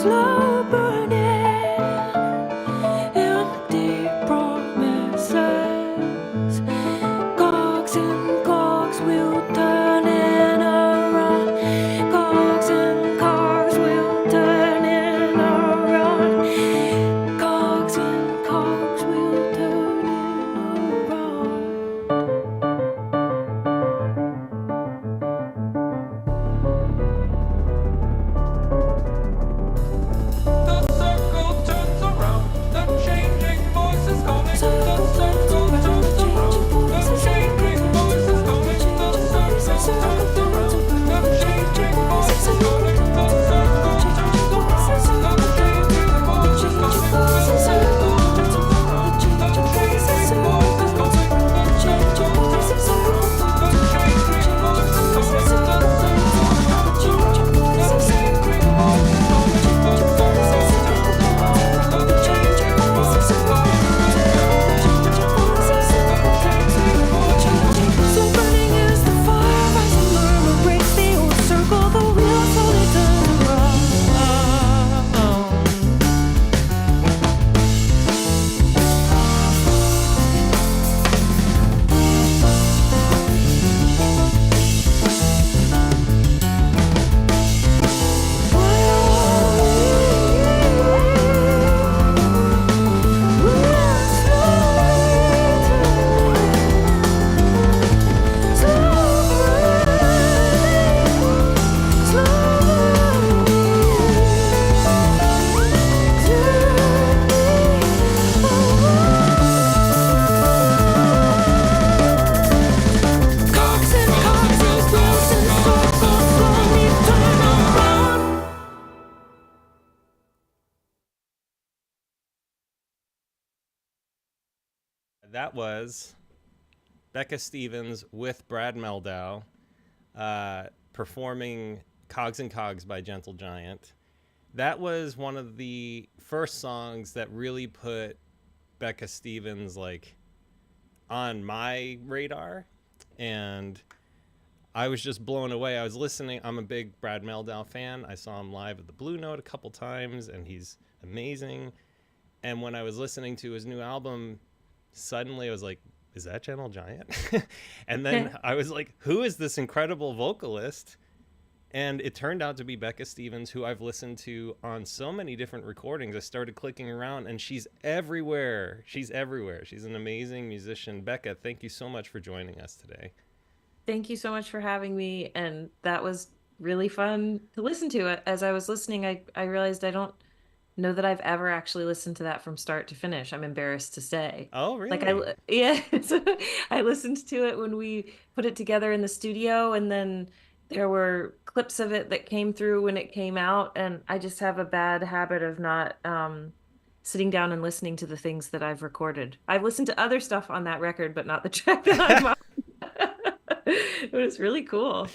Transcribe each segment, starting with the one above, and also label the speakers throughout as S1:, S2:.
S1: slow burning in deep promises. Cogs and cogs will turn in around. Cogs and cogs will turn in around. Cogs and cogs will turn in around.
S2: The circle turns around, the changing voices calling. The circle turns around, the changing voices calling. The circle turns around, the changing voices calling. The circle turns around, the changing voices calling. The circle turns around, the changing voices calling. The circle turns around, the changing voices calling.
S1: So burning is the fire, as the murmur breaks the old circle, the wheel slowly turns around.
S3: That was Becca Stevens with Brad Meldau performing Cogs and Cogs by Gentle Giant. That was one of the first songs that really put Becca Stevens like on my radar, and I was just blown away. I was listening. I'm a big Brad Meldau fan. I saw him live at the Blue Note a couple times, and he's amazing. And when I was listening to his new album, suddenly I was like, is that Gentle Giant? And then I was like, who is this incredible vocalist? And it turned out to be Becca Stevens, who I've listened to on so many different recordings. I started clicking around, and she's everywhere. She's everywhere. She's an amazing musician. Becca, thank you so much for joining us today.
S4: Thank you so much for having me. And that was really fun to listen to. As I was listening, I realized I don't know that I've ever actually listened to that from start to finish. I'm embarrassed to say.
S3: Oh,
S4: Like
S3: really?
S4: yeah, I listened to it when we put it together in the studio, and then there were clips of it that came through when it came out, and I just have a bad habit of not sitting down and listening to the things that I've recorded. I've listened to other stuff on that record, but not the track that I'm on. It was really cool.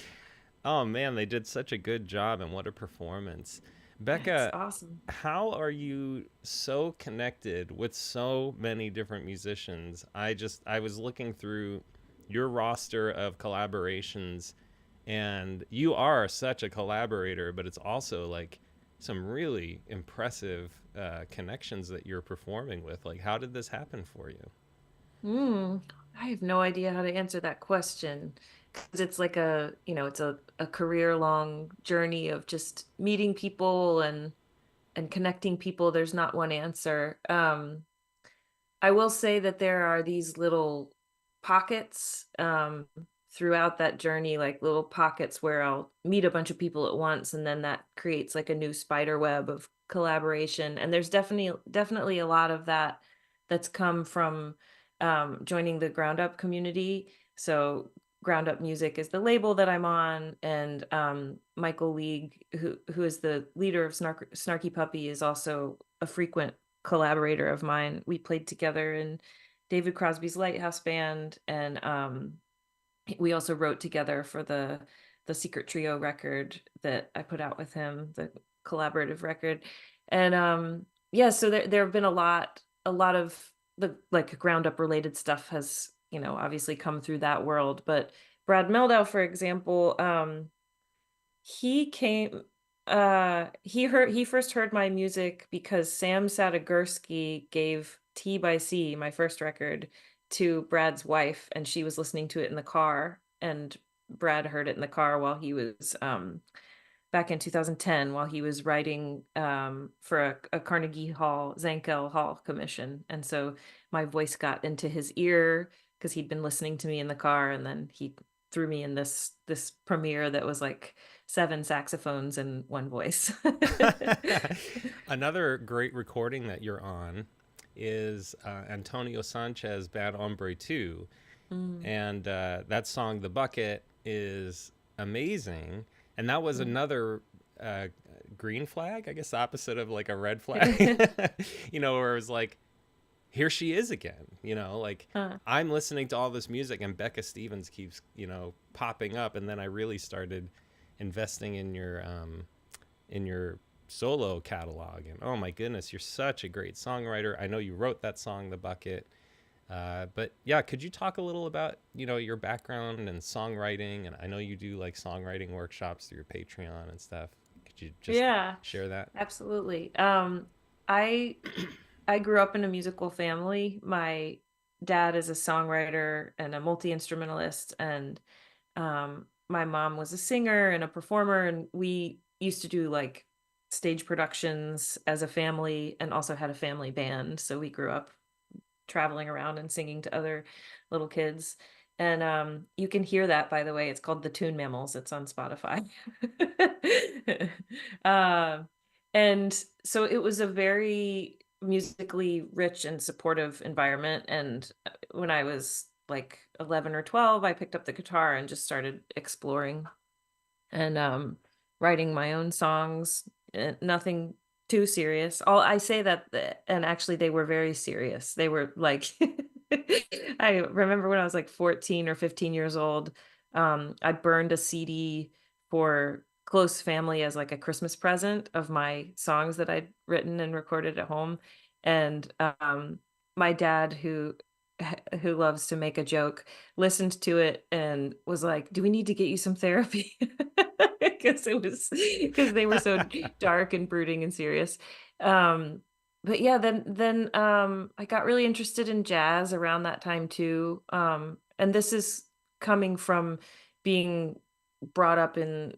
S3: Oh, man, they did such a good job, and what a performance.
S4: It's
S3: Becca,
S4: awesome.
S3: how are you so connected with so many different musicians? I was looking through your roster of collaborations, and you are such a collaborator, but it's also like some really impressive connections that you're performing with. Like, how did this happen for you?
S4: Hmm. I have no idea how to answer that question. 'Cause it's like it's a career-long journey of just meeting people and connecting people. There's not one answer. I will say that there are these little pockets throughout that journey, like little pockets where I'll meet a bunch of people at once, and then that creates like a new spider web of collaboration. And there's definitely a lot of that that's come from joining the Ground Up community. So Ground Up Music is the label that I'm on, and Michael League, who is the leader of Snarky Puppy, is also a frequent collaborator of mine. We played together in David Crosby's Lighthouse Band, and we also wrote together for the Secret Trio record that I put out with him, the collaborative record. And yeah, so there have been a lot of the like ground up related stuff has, obviously come through that world. But Brad Meldau, for example, he came He first heard my music because Sam Sadegurski gave T by C, my first record, to Brad's wife, and she was listening to it in the car, and Brad heard it in the car while he was back in 2010 while he was writing for a Carnegie Hall Zankel Hall commission, and so my voice got into his ear because he'd been listening to me in the car, and then he threw me in this premiere that was like 7 saxophones and one voice.
S3: Another great recording that you're on is Antonio Sanchez Bad Hombre 2.
S4: Mm,
S3: And that song, The Bucket, is amazing. And that was
S4: mm.
S3: another uh, green flag, I guess, the opposite of like a red flag, where it was like, here she is again, like
S4: Huh.
S3: I'm listening to all this music and Becca Stevens keeps, popping up. And then I really started investing in your solo catalog. And oh my goodness, you're such a great songwriter. I know you wrote that song, The Bucket. But yeah, could you talk a little about, your background and songwriting? And I know you do like songwriting workshops through your Patreon and stuff. Could you just
S4: Yeah,
S3: share that?
S4: absolutely. I I grew up in a musical family. My dad is a songwriter and a multi-instrumentalist, and my mom was a singer and a performer, and we used to do like stage productions as a family and also had a family band. So we grew up traveling around and singing to other little kids. And you can hear that, by the way. It's called The Tune Mammals. It's on Spotify. Um, and so it was a very musically rich and supportive environment. And when I was like 11 or 12, I picked up the guitar and just started exploring and writing my own songs. Nothing too serious. All I say that, and actually they were very serious. They were like, I remember when I was like 14 or 15 years old, I burned a CD for close family as like a Christmas present of my songs that I'd written and recorded at home. And my dad, who loves to make a joke, listened to it and was like, "Do we need to get you some therapy?" Because they were so dark and brooding and serious. Um, but yeah, then I got really interested in jazz around that time too. And this is coming from being brought up in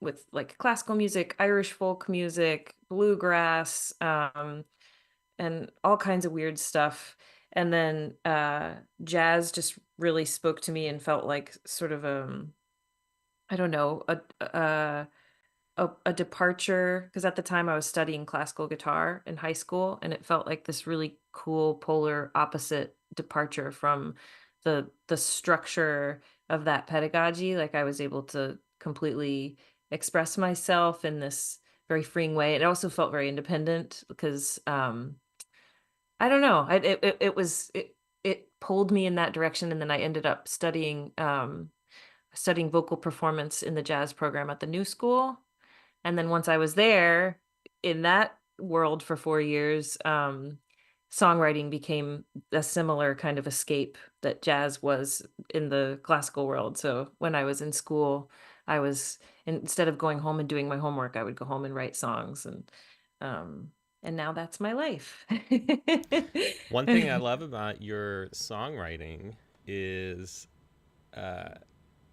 S4: with like classical music, Irish folk music, bluegrass, and all kinds of weird stuff. And then jazz just really spoke to me and felt like sort of I don't know, a departure, because at the time I was studying classical guitar in high school, and it felt like this really cool polar opposite departure from the structure of that pedagogy. Like I was able to completely express myself in this very freeing way. It also felt very independent because I don't know. It pulled me in that direction, and then I ended up studying vocal performance in the jazz program at the New School. And then once I was there in that world for 4 years, songwriting became a similar kind of escape that jazz was in the classical world. So when I was in school, I was instead of going home and doing my homework, I would go home and write songs, um, and now that's my life.
S3: One thing I love about your songwriting is uh,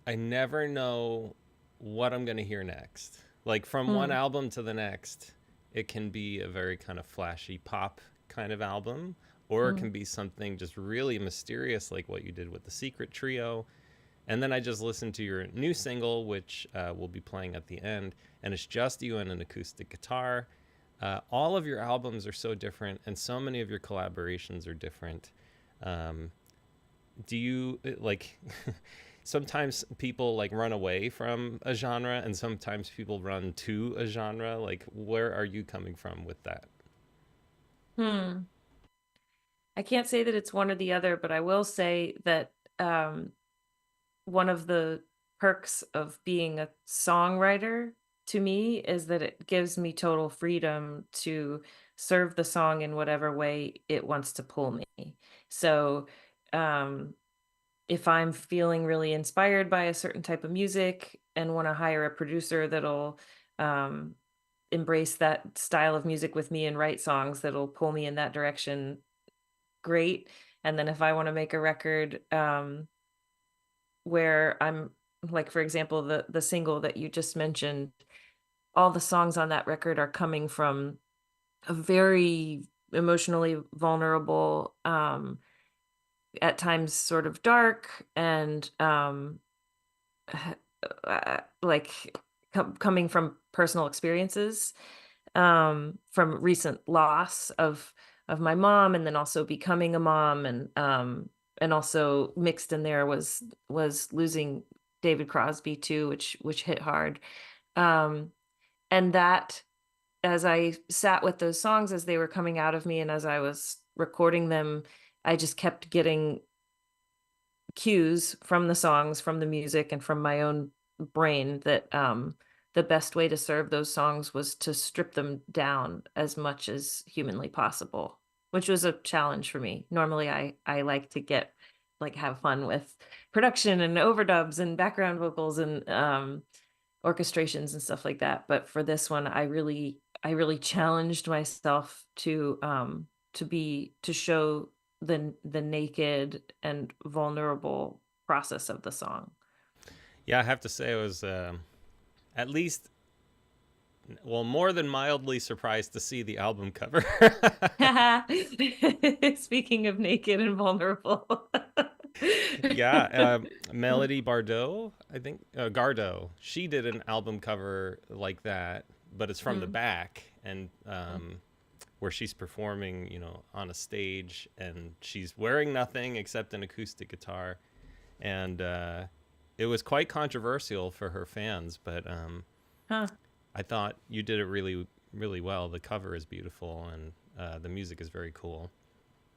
S3: I never know what I'm going to hear next. Like from one
S4: Hmm.
S3: album to the next, it can be a very kind of flashy pop kind of album, or it
S4: Hmm.
S3: can be something just really mysterious, like what you did with the Secret Trio. And then I just listened to your new single, which we'll be playing at the end, and it's just you and an acoustic guitar. All of your albums are so different, and so many of your collaborations are different. Um, do you like sometimes people like run away from a genre and sometimes people run to a genre? Like where are you coming from with that?
S4: Hmm. I can't say that it's one or the other, but I will say that um, one of the perks of being a songwriter to me is that it gives me total freedom to serve the song in whatever way it wants to pull me. So, um, if I'm feeling really inspired by a certain type of music and want to hire a producer that'll um, embrace that style of music with me and write songs that'll pull me in that direction, great. And then if I want to make a record where I'm like, for example, the single that you just mentioned, all the songs on that record are coming from a very emotionally vulnerable, at times sort of dark and like coming from personal experiences, from recent loss of my mom, and then also becoming a mom, and also mixed in there was losing David Crosby too, which hit hard. Um, and that, as I sat with those songs as they were coming out of me and as I was recording them, I just kept getting cues from the songs, from the music, and from my own brain that the best way to serve those songs was to strip them down as much as humanly possible, which was a challenge for me. Normally, I like to have fun with production and overdubs and background vocals and orchestrations and stuff like that. But for this one, I really challenged myself to show the naked and vulnerable process of the song.
S3: Yeah, I have to say I was at least, well, more than mildly surprised to see the album cover.
S4: Speaking of naked and vulnerable.
S3: Yeah, Melody Bardot, I think, Gardot, she did an album cover like that, but it's from the back, and where she's performing, on a stage, and she's wearing nothing except an acoustic guitar, and it was quite controversial for her fans, but I thought you did it really, really well. The cover is beautiful, and the music is very cool.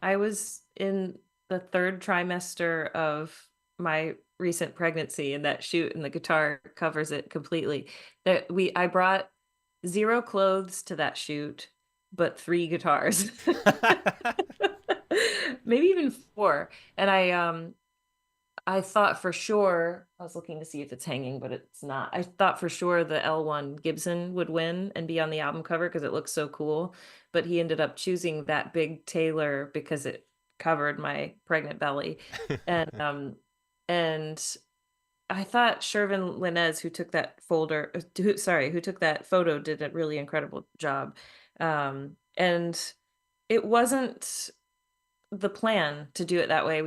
S4: I was in the third trimester of my recent pregnancy, and that shoot, and the guitar covers it completely. I brought 0 clothes to that shoot, but 3 guitars. Maybe even 4. And I thought for sure, I was looking to see if it's hanging, but it's not. I thought for sure the L1 Gibson would win and be on the album cover because it looks so cool. But he ended up choosing that big Taylor because it covered my pregnant belly. And I thought Shervin Linez, who took that who took that photo, did a really incredible job. And it wasn't the plan to do it that way.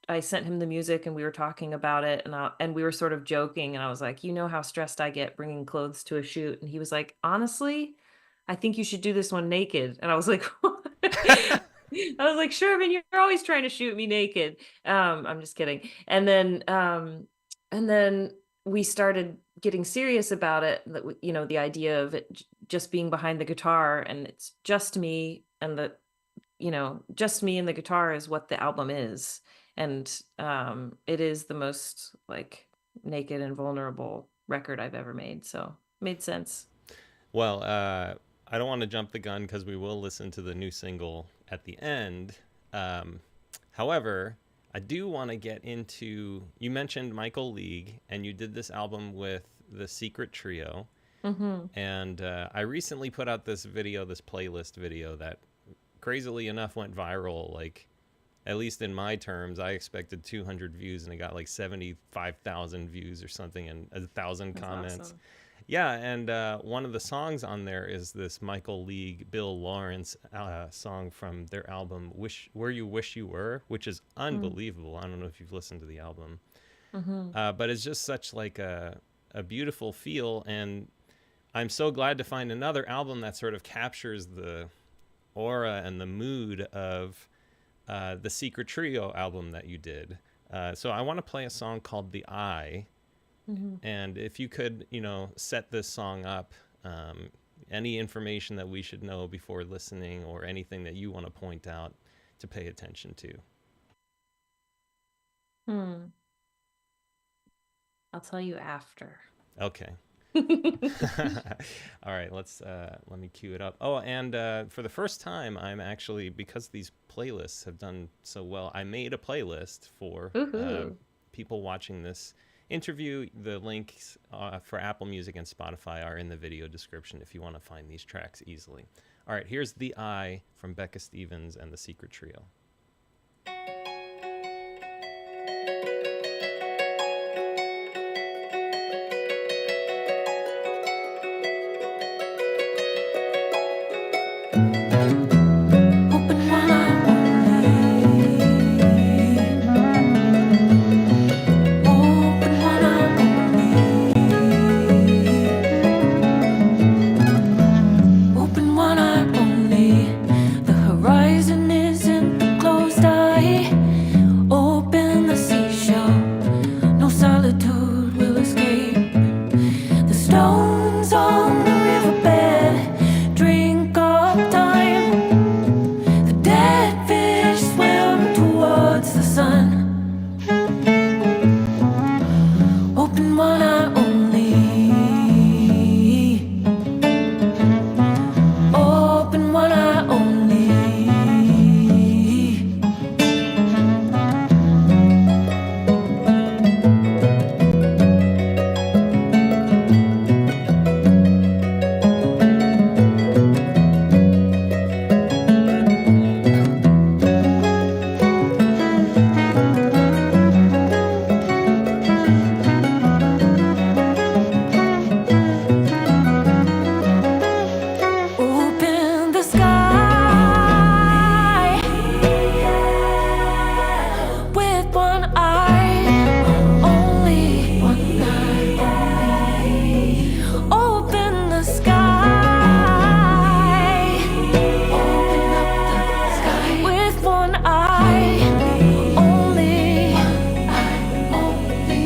S4: I sent him the music and we were talking about it, and we were sort of joking, and I was like, how stressed I get bringing clothes to a shoot. And he was like, honestly, I think you should do this one naked. And I was like, what? I was like, Shervin, you're always trying to shoot me naked. I'm just kidding. And then we started getting serious about it. The idea of it just being behind the guitar, and it's just me, and just me and the guitar is what the album is. And it is the most naked and vulnerable record I've ever made. So it made sense.
S3: Well, I don't want to jump the gun because we will listen to the new single at the end. However, I do want to get into, you mentioned Michael League, and you did this album with the Secret Trio. Mm-hmm. And I recently put out this playlist video that crazily enough went viral. At least in my terms, I expected 200 views, and it got 75,000 views or something, and 1,000 comments. Awesome. Yeah, and one of the songs on there is this Michael League, Bill Lawrence song from their album Where You Wish You Were, which is unbelievable. I don't know if you've listened to the album. Mm-hmm. But it's just such a beautiful feel, and I'm so glad to find another album that sort of captures the aura and the mood of the Secret Trio album that you did. So I want to play a song called The Eye. Mm-hmm. And if you could, set this song up, any information that we should know before listening, or anything that you want to point out to pay attention to.
S4: I'll tell you after.
S3: Okay. All right, let me cue it up. Oh, and for the first time, I'm actually, because these playlists have done so well, I made a playlist for people watching this interview. The links for Apple Music and Spotify are in the video description if you want to find these tracks easily. All right, here's The Eye from Becca Stevens and the Secret Trio.
S1: Open one eye only. Open one eye only. Open one eye only. The horizon isn't the closed eye. Open the seashell. No solitude will escape. The stones on the riverbed drink up time. The dead fish swim towards the sun. Open one eye only. Open one eye only. Open the sky with one eye only. One eye. Open the sky. Open up the sky with one eye only. One eye only.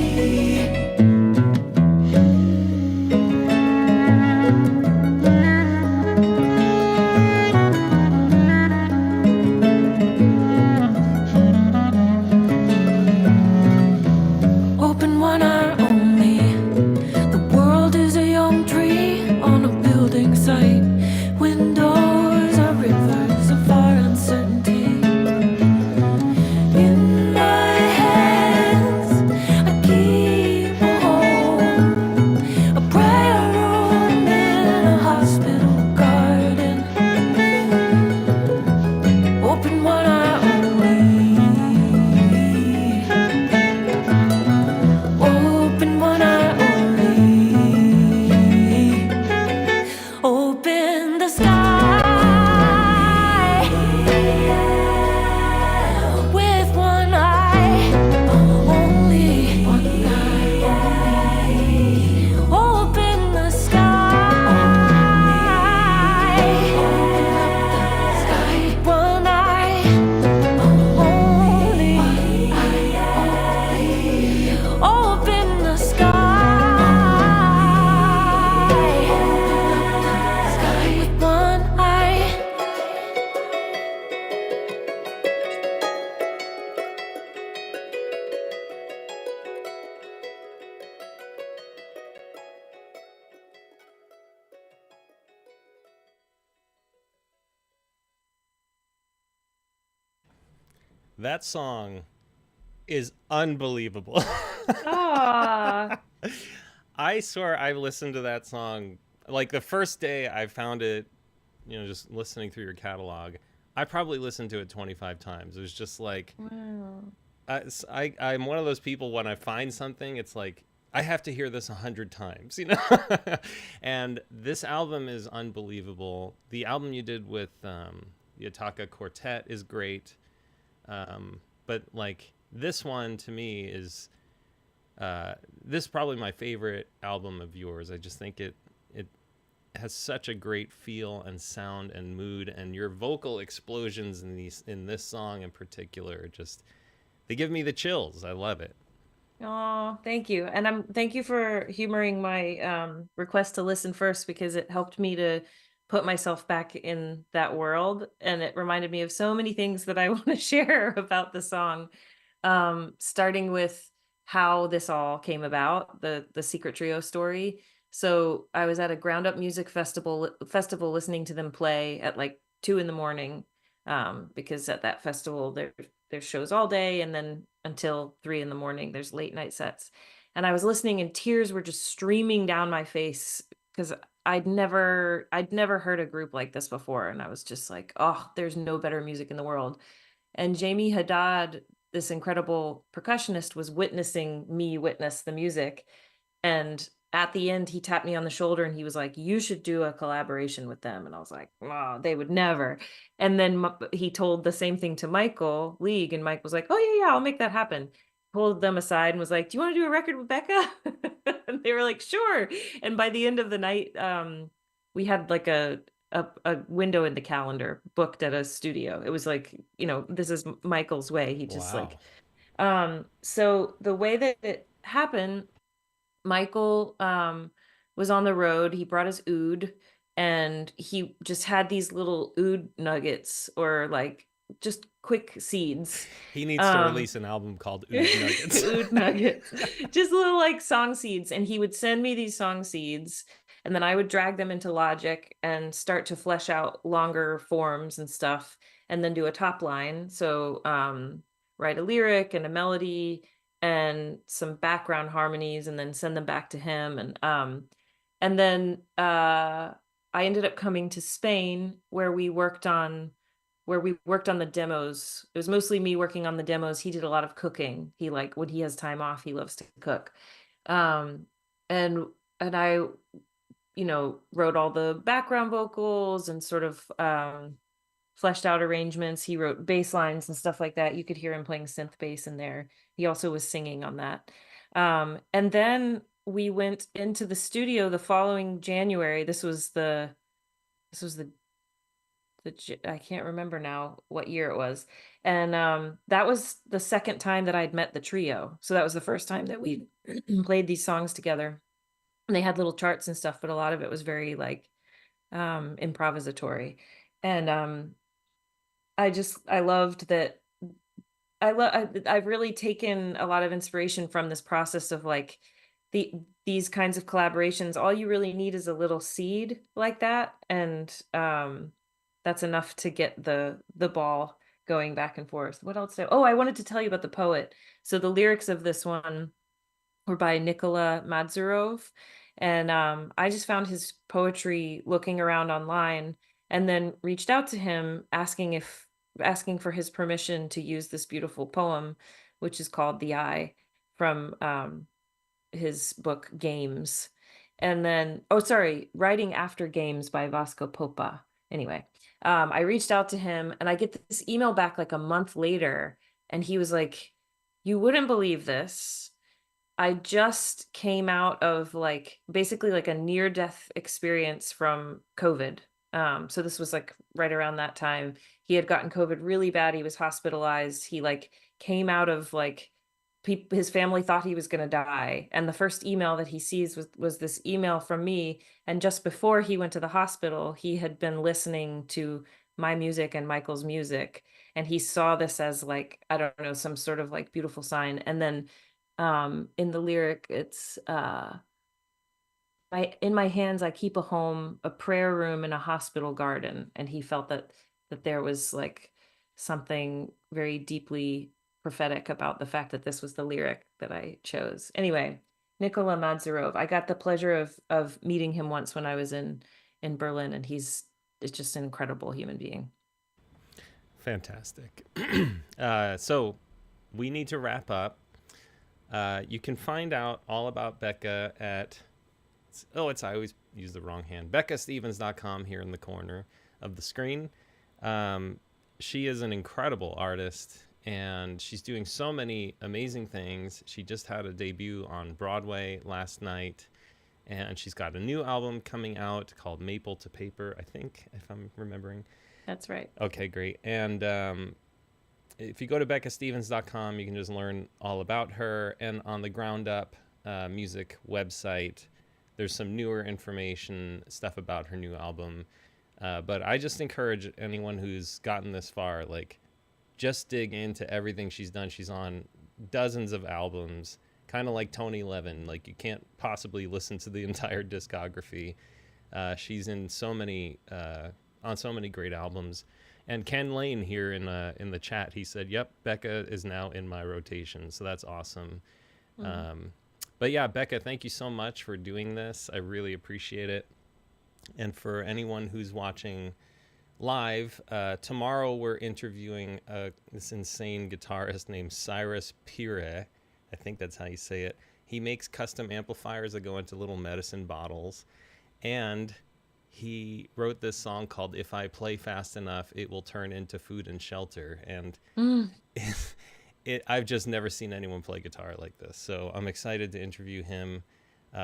S1: Open one eye only. The world is a young tree on a building site. Windows are rivers of our uncertainty. In my hands, I keep a home, a prayer room in a hospital garden. Open one eye only. Open one eye only. Open the sky with one eye only. One eye only. Open the sky. Open up the sky. One eye only. Open the sky. With one eye.
S3: That song is unbelievable.
S4: Ah,
S3: I swear I listened to that song like the first day I found it, just listening through your catalog. I probably listened to it 25 times. It was just like,
S4: wow.
S3: I'm one of those people when I find something, it's like, I have to hear this 100 times, And this album is unbelievable. The album you did with the Ataka Quartet is great. But like this one to me is this is probably my favorite album of yours. I just think it has such a great feel and sound and mood, and your vocal explosions in this song in particular they give me the chills. I love it.
S4: Oh, thank you. And thank you for humoring my request to listen first, because it helped me to put myself back in that world, and it reminded me of so many things that I want to share about the song. Starting with how this all came about, the Secret Trio story. So I was at a Ground Up Music festival listening to them play at like 2 a.m, because at that festival there's shows all day, and then until 3 a.m. there's late night sets. And I was listening and tears were just streaming down my face because I'd never heard a group like this before. And I was just like, oh, there's no better music in the world. And Jamie Haddad, this incredible percussionist, was witnessing me witness the music. And at the end, he tapped me on the shoulder and he was like, you should do a collaboration with them. And I was like, oh, they would never. And then he told the same thing to Michael League, and Mike was like, oh, yeah, I'll make that happen. Pulled them aside and was like, do you want to do a record with Becca? And they were like, sure. And by the end of the night, we had like a window in the calendar booked at a studio. It was like, this is Michael's way. He just
S3: Wow.
S4: so the way that it happened, Michael was on the road. He brought his oud, and he just had these little oud nuggets, or like just quick seeds.
S3: He needs to release an album called Oud Nuggets.
S4: Oud nuggets, just little like song seeds. And he would send me these song seeds, and then I would drag them into Logic and start to flesh out longer forms and stuff, and then do a top line. So write a lyric and a melody and some background harmonies, and then send them back to him. And then I ended up coming to Spain, where we worked on the demos. It was mostly me working on the demos. He did a lot of cooking. He, like, when he has time off, he loves to cook. And I, wrote all the background vocals and sort of fleshed out arrangements. He wrote bass lines and stuff like that. You could hear him playing synth bass in there. He also was singing on that. And then we went into the studio the following January. This was the I can't remember now what year it was. And that was the second time that I'd met the trio. So that was the first time that we played these songs together. And they had little charts and stuff, but a lot of it was very like improvisatory. And I loved that. I've really taken a lot of inspiration from this process of like these kinds of collaborations. All you really need is a little seed like that, and that's enough to get the ball going back and forth. What else? I wanted to tell you about the poet. So the lyrics of this one were by Nikola Madzurov, and I just found his poetry looking around online, and then reached out to him asking for his permission to use this beautiful poem, which is called The Eye, from his book Games. And then, Writing After Games by Vasco Popa. Anyway, I reached out to him, and I get this email back like a month later, and he was like, you wouldn't believe this. I just came out of like basically like a near-death experience from COVID. So this was like right around that time. He had gotten COVID really bad. He was hospitalized. He like came out of like his family thought he was going to die. And the first email that he sees was this email from me. And just before he went to the hospital, he had been listening to my music and Michael's music. And he saw this as like, I don't know, some sort of like beautiful sign. And then in the lyric, it's in my hands I keep a home, a prayer room, and a hospital garden. And he felt that there was like something very deeply prophetic about the fact that this was the lyric that I chose. Anyway, Nikola Madzurov. I got the pleasure of meeting him once when I was in Berlin, and it's just an incredible human being.
S3: Fantastic. So we need to wrap up. You can find out all about Becca at I always use the wrong hand. BeccaStevens.com here in the corner of the screen. She is an incredible artist, and she's doing so many amazing things. She just had a debut on Broadway last night, and she's got a new album coming out called Maple to Paper, I think, if I'm remembering.
S4: That's right.
S3: Okay, great. And if you go to BeccaStevens.com, you can just learn all about her. And on the Ground Up music website, there's some newer information, stuff about her new album. But I just encourage anyone who's gotten this far, like, just dig into everything she's done. She's on dozens of albums, kind of like Tony Levin. Like, you can't possibly listen to the entire discography. She's in so many on so many great albums. And Ken Lane here in the chat, he said, "Yep, Becca is now in my rotation." So that's awesome. But yeah, Becca, thank you so much for doing this. I really appreciate it. And for anyone who's watching live, tomorrow we're interviewing this insane guitarist named Cyrus Pire. I think that's how you say it. He makes custom amplifiers that go into little medicine bottles. And he wrote this song called If I Play Fast Enough, It Will Turn Into Food and Shelter. And I've just never seen anyone play guitar like this. So I'm excited to interview him.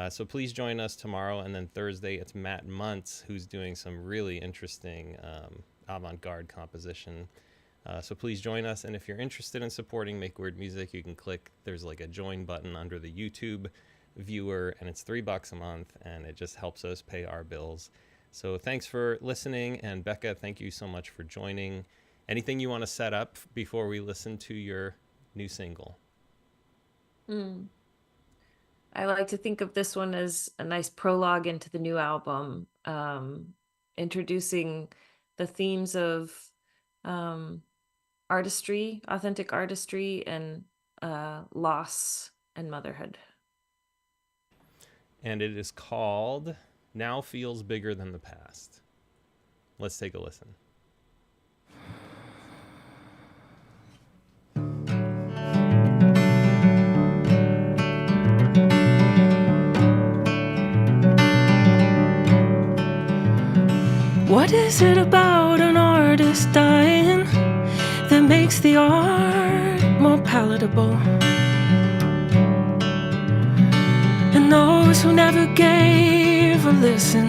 S3: So please join us tomorrow. And then Thursday, it's Matt Muntz, who's doing some really interesting avant-garde composition. So please join us. And if you're interested in supporting Make Weird Music, you can click, there's like a join button under the YouTube viewer, and it's $3 a month, and it just helps us pay our bills. So thanks for listening. And Becca, thank you so much for joining. Anything you want to set up before we listen to your new single?
S4: I like to think of this one as a nice prologue into the new album, introducing the themes of artistry, authentic artistry, and loss and motherhood.
S3: And it is called Now Feels Bigger Than the Past. Let's take a listen.
S1: What is it about an artist dying that makes the art more palatable? And those who never gave a listen,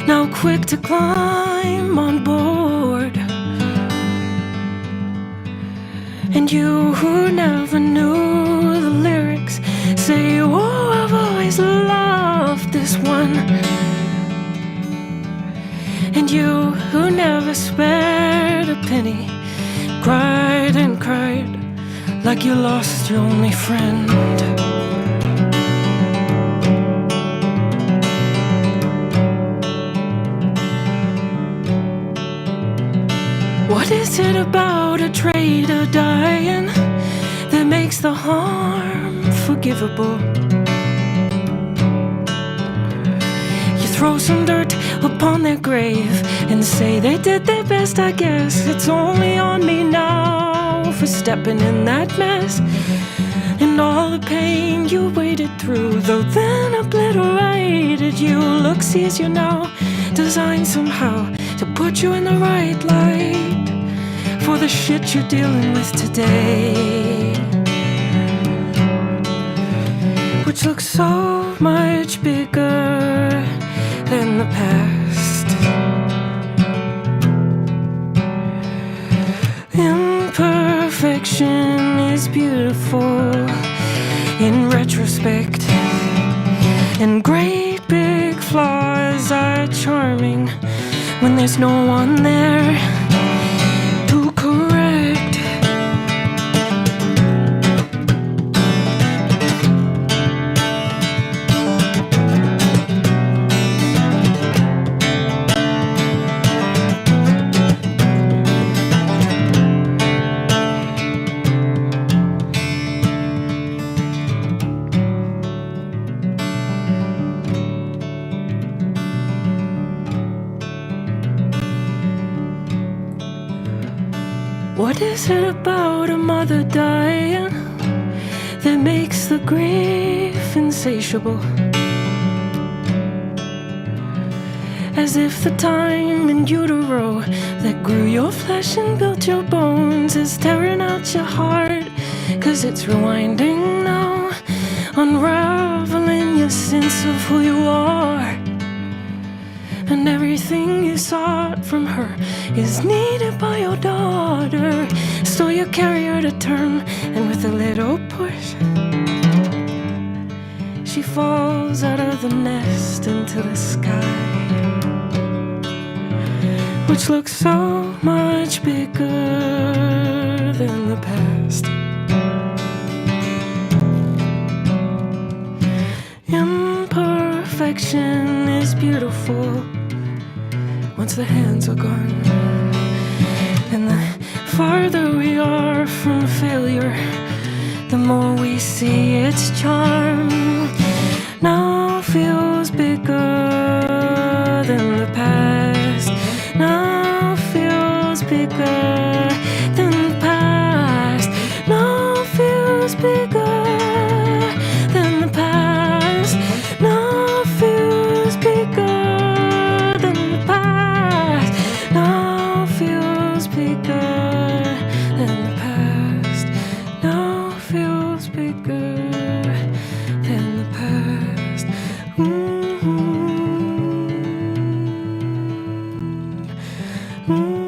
S1: now quick to climb on board. And you who never knew the lyrics say, oh, I've always loved this one. And you who never spared a penny, cried and cried like you lost your only friend. What is it about a traitor dying that makes the harm forgivable? Throw some dirt upon their grave and say they did their best. I guess it's only on me now for stepping in that mess. And all the pain you waded through, though then obliterated you. Look sees you now, designed somehow to put you in the right light for the shit you're dealing with today, which looks so much bigger than the past. Imperfection is beautiful in retrospect, and great big flaws are charming when there's no one there to correct. What is it about a mother dying that makes the grief insatiable? As if the time in utero that grew your flesh and built your bones is tearing out your heart, 'cause it's rewinding now, unraveling your sense of who you are. And everything you sought from her is needed by your daughter. So you carry her to term, and with a little push, she falls out of the nest into the sky, which looks so much bigger than the past. Imperfection is beautiful once the hands are gone. And the farther we are from failure, the more we see its charm. Now feels bigger than the past. Now feels bigger than the past. Now feels bigger than the past. Now feels bigger than the past. Now feels bigger than the past. Now feels bigger than the past. Mm-hmm. Mm-hmm.